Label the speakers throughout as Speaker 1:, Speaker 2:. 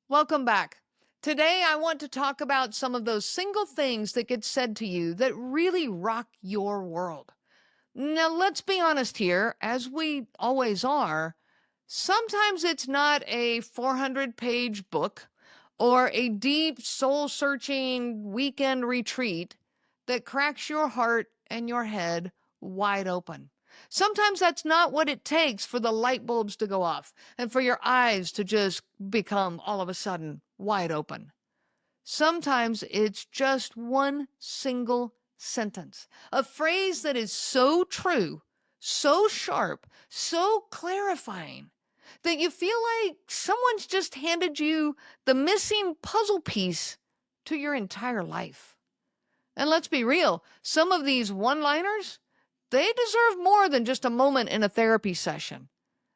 Speaker 1: Welcome back. Today, I want to talk about some of those single things that get said to you that really rock your world. Now, let's be honest here, as we always are. Sometimes it's not a 400-page book or a deep, soul searching weekend retreat that cracks your heart and your head wide open. Sometimes that's not what it takes for the light bulbs to go off and for your eyes to just become all of a sudden wide open. Sometimes it's just one single sentence, a phrase that is so true, so sharp, so clarifying that you feel like someone's just handed you the missing puzzle piece to your entire life. And let's be real, some of these one-liners, they deserve more than just a moment in a therapy session.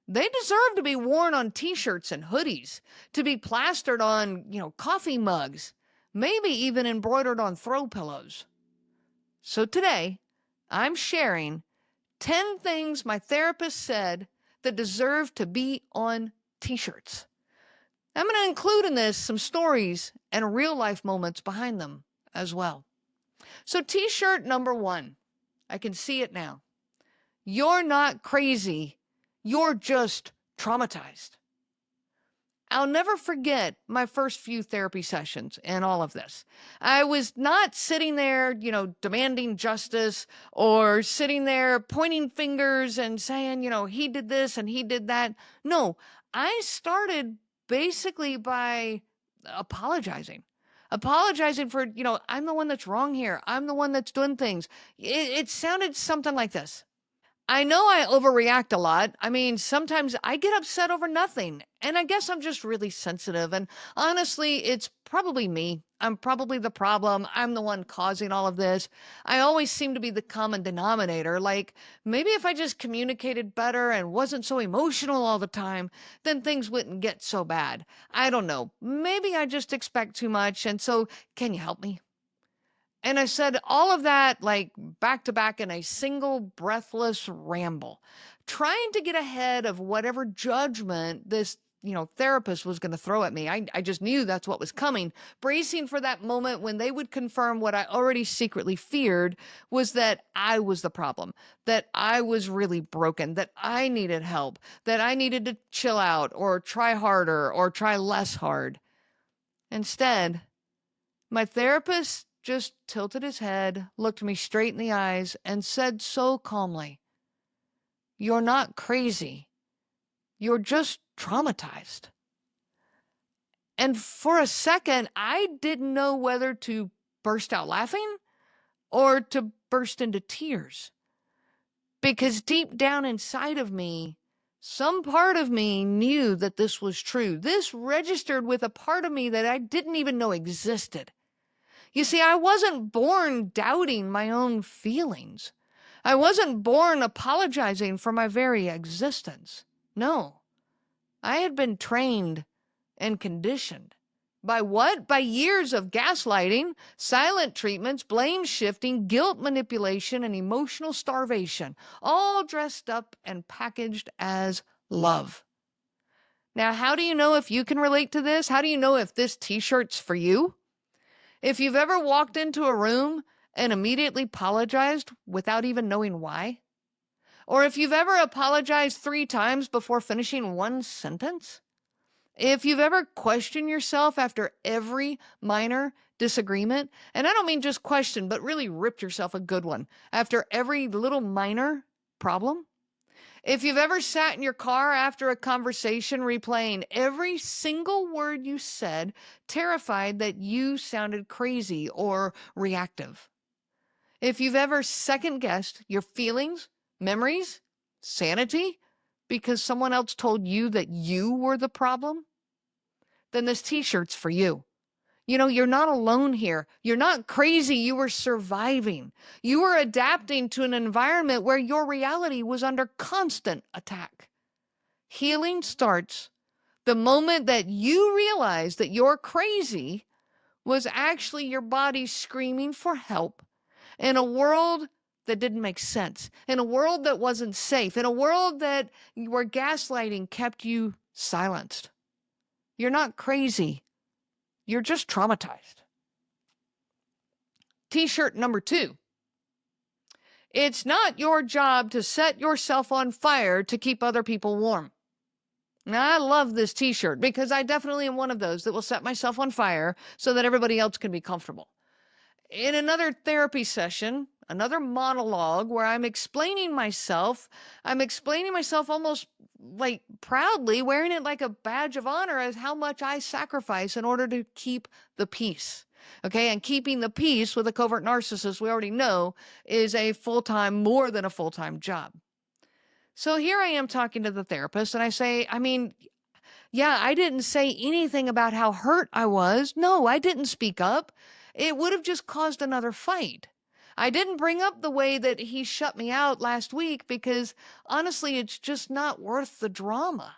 Speaker 1: They deserve to be worn on t-shirts and hoodies, to be plastered on, coffee mugs, maybe even embroidered on throw pillows. So today, I'm sharing 10 things my therapist said that deserve to be on t-shirts. I'm going to include in this some stories and real life moments behind them as well. So t-shirt number 1, I can see it now. You're not crazy. You're just traumatized. I'll never forget my first few therapy sessions and all of this. I was not sitting there, demanding justice or sitting there pointing fingers and saying, he did this and he did that. No, I started basically by apologizing. Apologizing for, I'm the one that's wrong here. I'm the one that's doing things. It sounded something like this. I know I overreact a lot. I mean, sometimes I get upset over nothing, and I guess I'm just really sensitive. And honestly, it's probably me. I'm probably the problem. I'm the one causing all of this. I always seem to be the common denominator. Like, maybe if I just communicated better and wasn't so emotional all the time, then things wouldn't get so bad. I don't know. Maybe I just expect too much. And so, can you help me? And I said all of that like back to back in a single breathless ramble, trying to get ahead of whatever judgment this, therapist was going to throw at me. I just knew that's what was coming, bracing for that moment when they would confirm what I already secretly feared was that I was the problem, that I was really broken, that I needed help, that I needed to chill out or try harder or try less hard. Instead, my therapist just tilted his head, looked me straight in the eyes, and said so calmly, "You're not crazy. You're just traumatized." And for a second, I didn't know whether to burst out laughing or to burst into tears. Because deep down inside of me, some part of me knew that this was true. This registered with a part of me that I didn't even know existed. You see, I wasn't born doubting my own feelings. I wasn't born apologizing for my very existence. No, I had been trained and conditioned. By what? By years of gaslighting, silent treatments, blame shifting, guilt manipulation, and emotional starvation, all dressed up and packaged as love. Now, how do you know if you can relate to this? How do you know if this t-shirt's for you? If you've ever walked into a room and immediately apologized without even knowing why, or if you've ever apologized 3 times before finishing one sentence, if you've ever questioned yourself after every minor disagreement, and I don't mean just question, but really ripped yourself a good one after every little minor problem, if you've ever sat in your car after a conversation replaying every single word you said, terrified that you sounded crazy or reactive. If you've ever second guessed your feelings, memories, sanity, because someone else told you that you were the problem, then this t-shirt's for you. You're not alone here. You're not crazy. You were surviving. You were adapting to an environment where your reality was under constant attack. Healing starts the moment that you realize that your crazy was actually your body screaming for help in a world that didn't make sense, in a world that wasn't safe, in a world where gaslighting kept you silenced. You're not crazy. You're just traumatized. T-shirt number 2. It's not your job to set yourself on fire to keep other people warm. Now, I love this t-shirt because I definitely am one of those that will set myself on fire so that everybody else can be comfortable. In another therapy session, another monologue where I'm explaining myself almost like proudly, wearing it like a badge of honor as how much I sacrifice in order to keep the peace. Okay, and keeping the peace with a covert narcissist, we already know, is more than a full-time job. So here I am talking to the therapist, and I say, yeah, I didn't say anything about how hurt I was. No, I didn't speak up. It would have just caused another fight. I didn't bring up the way that he shut me out last week because honestly, it's just not worth the drama.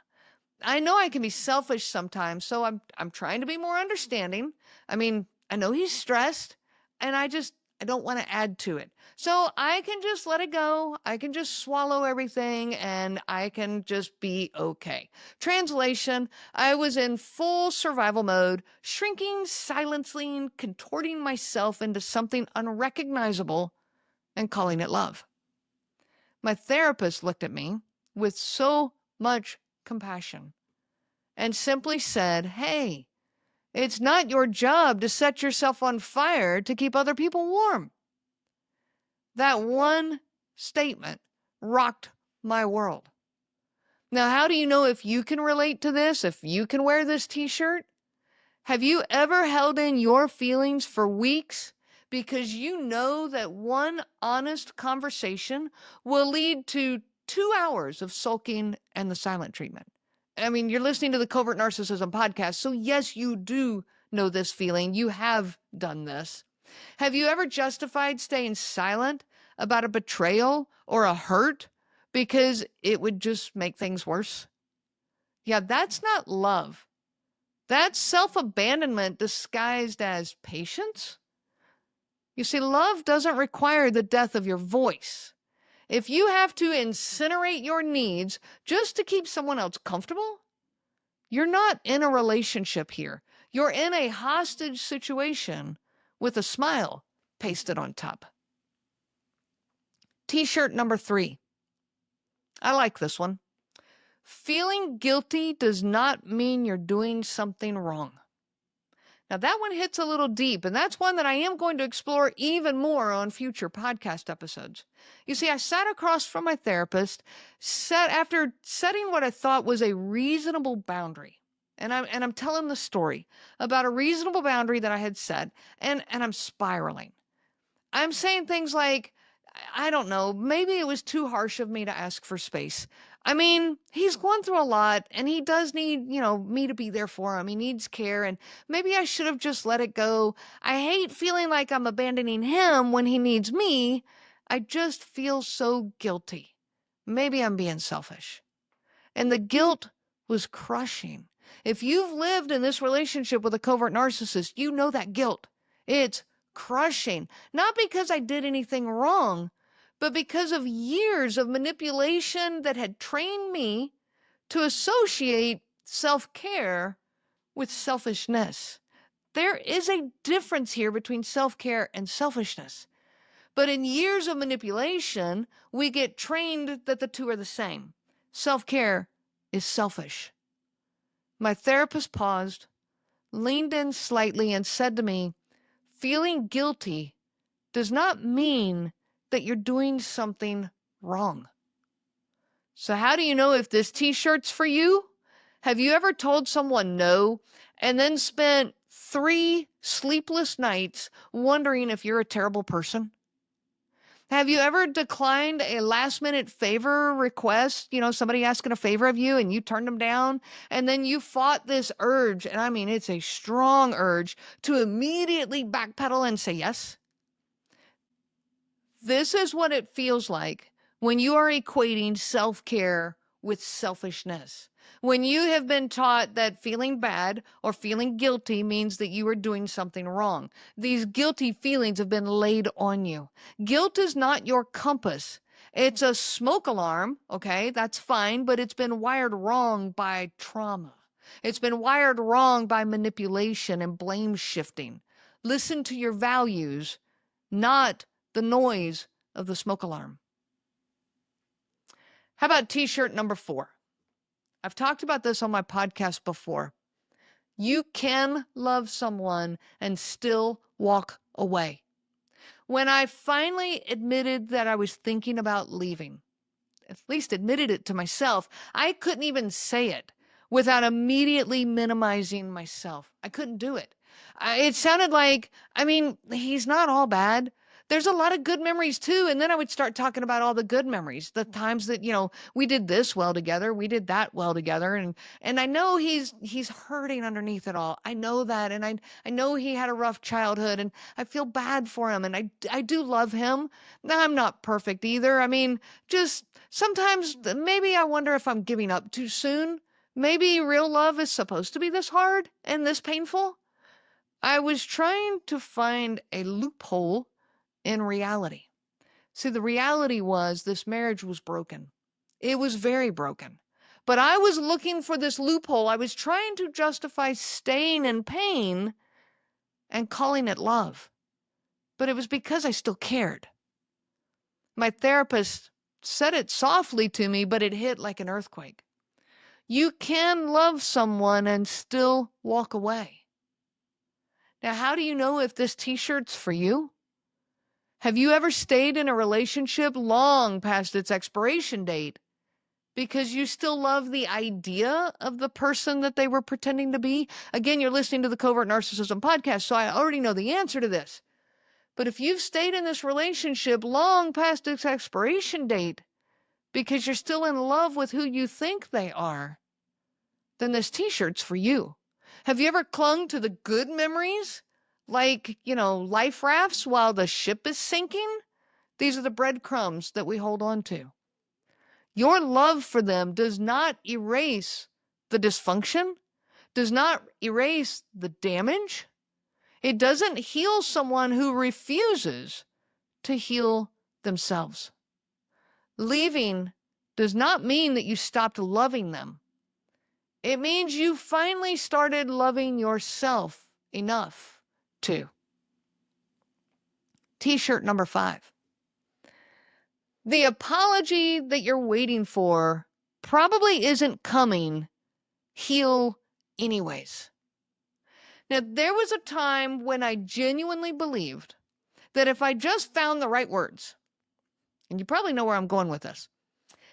Speaker 1: I know I can be selfish sometimes, so I'm trying to be more understanding. I know he's stressed, and I don't want to add to it. So I can just let it go. I can just swallow everything, and I can just be okay. Translation, I was in full survival mode, shrinking, silencing, contorting myself into something unrecognizable and calling it love. My therapist looked at me with so much compassion and simply said, "Hey, it's not your job to set yourself on fire to keep other people warm." That one statement rocked my world. Now, how do you know if you can relate to this, if you can wear this t-shirt? Have you ever held in your feelings for weeks because you know that one honest conversation will lead to 2 hours of sulking and the silent treatment? You're listening to the Covert Narcissism podcast, so yes, you do know this feeling. You have done this. Have you ever justified staying silent about a betrayal or a hurt because it would just make things worse? Yeah, that's not love. That's self-abandonment disguised as patience. You see, love doesn't require the death of your voice. If you have to incinerate your needs just to keep someone else comfortable, you're not in a relationship here. You're in a hostage situation with a smile pasted on top. T-shirt number 3. I like this one. Feeling guilty does not mean you're doing something wrong. Now, that one hits a little deep, and that's one that I am going to explore even more on future podcast episodes. You see, I sat across from my therapist, after setting what I thought was a reasonable boundary. And I'm telling the story about a reasonable boundary that I had set, and I'm spiraling. I'm saying things like, I don't know, maybe it was too harsh of me to ask for space. He's going through a lot and he does need, me to be there for him. He needs care and maybe I should have just let it go. I hate feeling like I'm abandoning him when he needs me. I just feel so guilty. Maybe I'm being selfish. And the guilt was crushing. If you've lived in this relationship with a covert narcissist, you know that guilt. It's crushing. Not because I did anything wrong, but because of years of manipulation that had trained me to associate self-care with selfishness. There is a difference here between self-care and selfishness. But in years of manipulation, we get trained that the two are the same. Self-care is selfish. My therapist paused, leaned in slightly, and said to me, feeling guilty does not mean that you're doing something wrong. So how do you know if this t-shirt's for you? Have you ever told someone no and then spent 3 sleepless nights wondering if you're a terrible person? Have you ever declined a last-minute favor request? Somebody asking a favor of you and you turned them down, and then you fought this urge, and it's a strong urge, to immediately backpedal and say yes? This is what it feels like when you are equating self-care with selfishness. When you have been taught that feeling bad or feeling guilty means that you are doing something wrong. These guilty feelings have been laid on you. Guilt is not your compass. It's a smoke alarm, okay? That's fine, but it's been wired wrong by trauma. It's been wired wrong by manipulation and blame shifting. Listen to your values, not the noise of the smoke alarm. How about t-shirt number 4? I've talked about this on my podcast before. You can love someone and still walk away. When I finally admitted that I was thinking about leaving, at least admitted it to myself, I couldn't even say it without immediately minimizing myself. I couldn't do it. It sounded like, he's not all bad. There's a lot of good memories too. And then I would start talking about all the good memories, the times that, we did this well together, we did that well together. And I know he's hurting underneath it all. I know that. And I know he had a rough childhood and I feel bad for him. And I do love him. Now, I'm not perfect either. Just sometimes maybe I wonder if I'm giving up too soon. Maybe real love is supposed to be this hard and this painful. I was trying to find a loophole in reality. See, the reality was this marriage was broken. It was very broken. But I was looking for this loophole. I was trying to justify staying in pain and calling it love. But it was because I still cared. My therapist said it softly to me, but it hit like an earthquake. You can love someone and still walk away. Now, how do you know if this t-shirt's for you? Have you ever stayed in a relationship long past its expiration date because you still love the idea of the person that they were pretending to be? Again, you're listening to the Covert Narcissism podcast, so I already know the answer to this. But if you've stayed in this relationship long past its expiration date because you're still in love with who you think they are, then this t-shirt's for you. Have you ever clung to the good memories? Like, life rafts while the ship is sinking? These are the breadcrumbs that we hold on to. Your love for them does not erase the dysfunction, does not erase the damage. It doesn't heal someone who refuses to heal themselves. Leaving does not mean that you stopped loving them. It means you finally started loving yourself enough to. T-shirt number 5. The apology that you're waiting for probably isn't coming. Heal anyways. Now, there was a time when I genuinely believed that if I just found the right words, and you probably know where I'm going with this,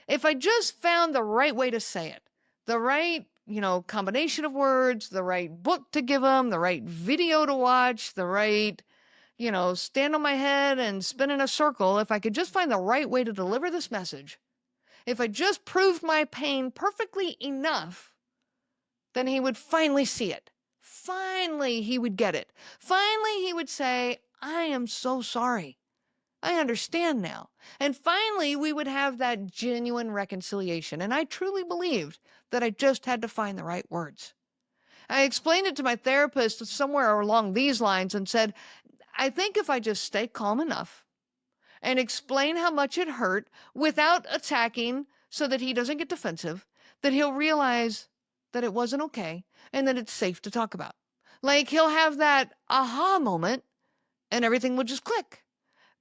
Speaker 1: if I just found the right way to say it, the right, combination of words, the right book to give them, the right video to watch, the right, stand on my head and spin in a circle, if I could just find the right way to deliver this message, if I just proved my pain perfectly enough, then he would finally see it. Finally, he would get it. Finally, he would say, I am so sorry. I understand now. And finally, we would have that genuine reconciliation. And I truly believed that I just had to find the right words. I explained it to my therapist somewhere along these lines and said, I think if I just stay calm enough and explain how much it hurt without attacking so that he doesn't get defensive, that he'll realize that it wasn't okay and that it's safe to talk about. Like he'll have that aha moment and everything will just click.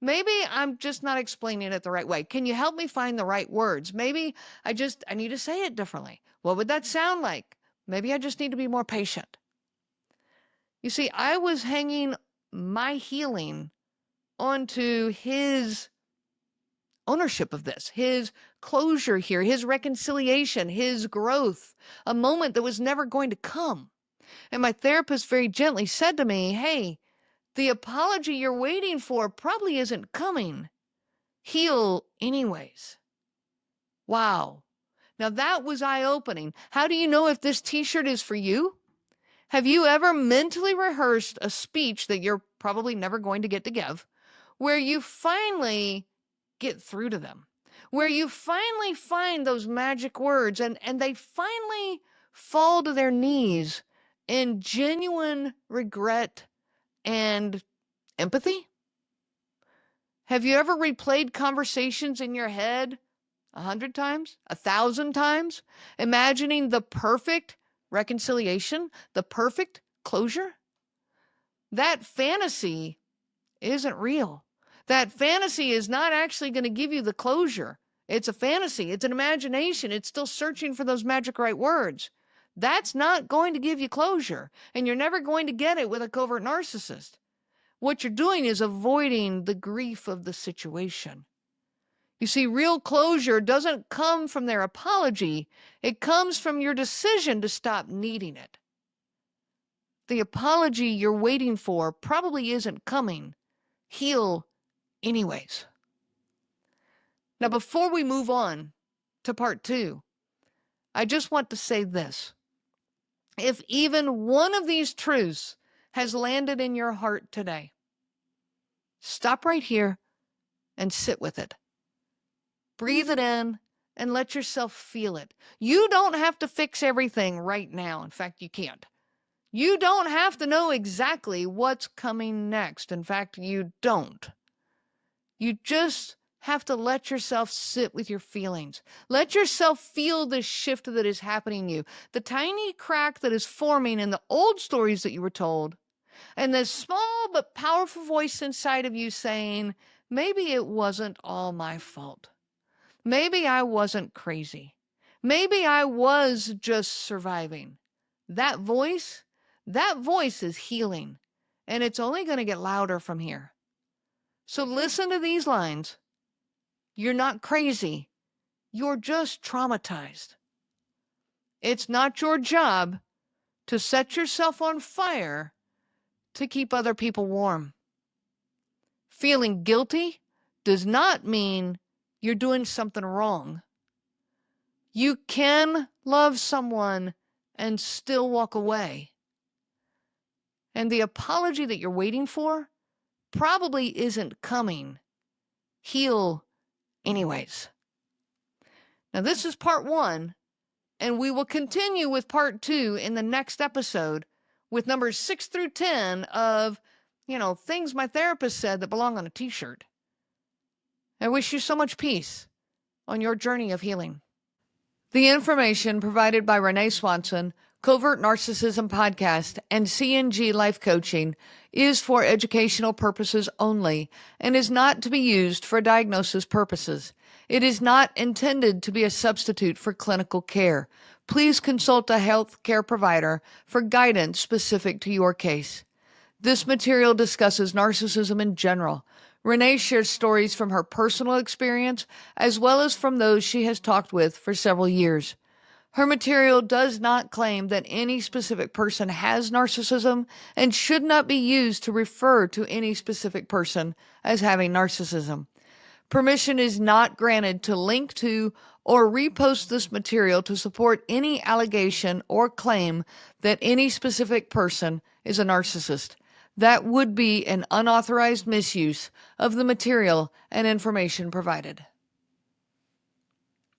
Speaker 1: Maybe I'm just not explaining it the right way. Can you help me find the right words? Maybe I need to say it differently. What would that sound like? Maybe I just need to be more patient. You see, I was hanging my healing onto his ownership of this, his closure here, his reconciliation, his growth, a moment that was never going to come. And my therapist very gently said to me, hey, the apology you're waiting for probably isn't coming. Heal anyways. Wow. Now that was eye-opening. How do you know if this t-shirt is for you? Have you ever mentally rehearsed a speech that you're probably never going to get to give, where you finally get through to them, where you finally find those magic words and they finally fall to their knees in genuine regret and empathy? Have you ever replayed conversations in your head 100 times, 1,000 times, imagining the perfect reconciliation, the perfect closure. That fantasy isn't real. That fantasy is not actually going to give you the closure. It's a fantasy. It's an imagination. It's still searching for those magic right words. That's not going to give you closure, and you're never going to get it with a covert narcissist. What you're doing is avoiding the grief of the situation. You see, real closure doesn't come from their apology. It comes from your decision to stop needing it. The apology you're waiting for probably isn't coming. Heal anyways. Now, before we move on to part 2, I just want to say this. If even one of these truths has landed in your heart today, stop right here and sit with it. Breathe it in and let yourself feel it. You don't have to fix everything right now. In fact, you can't. You don't have to know exactly what's coming next. In fact, you don't. You just have to let yourself sit with your feelings. Let yourself feel the shift that is happening in you, the tiny crack that is forming in the old stories that you were told, and this small but powerful voice inside of you saying, maybe it wasn't all my fault. Maybe I wasn't crazy. Maybe I was just surviving. That voice is healing, and it's only going to get louder from here. So listen to these lines. You're not crazy. You're just traumatized. It's not your job to set yourself on fire to keep other people warm. Feeling guilty does not mean you're doing something wrong. You can love someone and still walk away. And the apology that you're waiting for probably isn't coming. Heal anyways. Now, this is part 1, and we will continue with part 2 in the next episode with numbers 6 through 10 of, things my therapist said that belong on a t-shirt. I wish you so much peace on your journey of healing. The information provided by Renee Swanson, Covert Narcissism Podcast, and CNG Life Coaching is for educational purposes only and is not to be used for diagnosis purposes. It is not intended to be a substitute for clinical care. Please consult a health care provider for guidance specific to your case. This material discusses narcissism in general. Renee shares stories from her personal experience as well as from those she has talked with for several years. Her material does not claim that any specific person has narcissism and should not be used to refer to any specific person as having narcissism. Permission is not granted to link to or repost this material to support any allegation or claim that any specific person is a narcissist. That would be an unauthorized misuse of the material and information provided.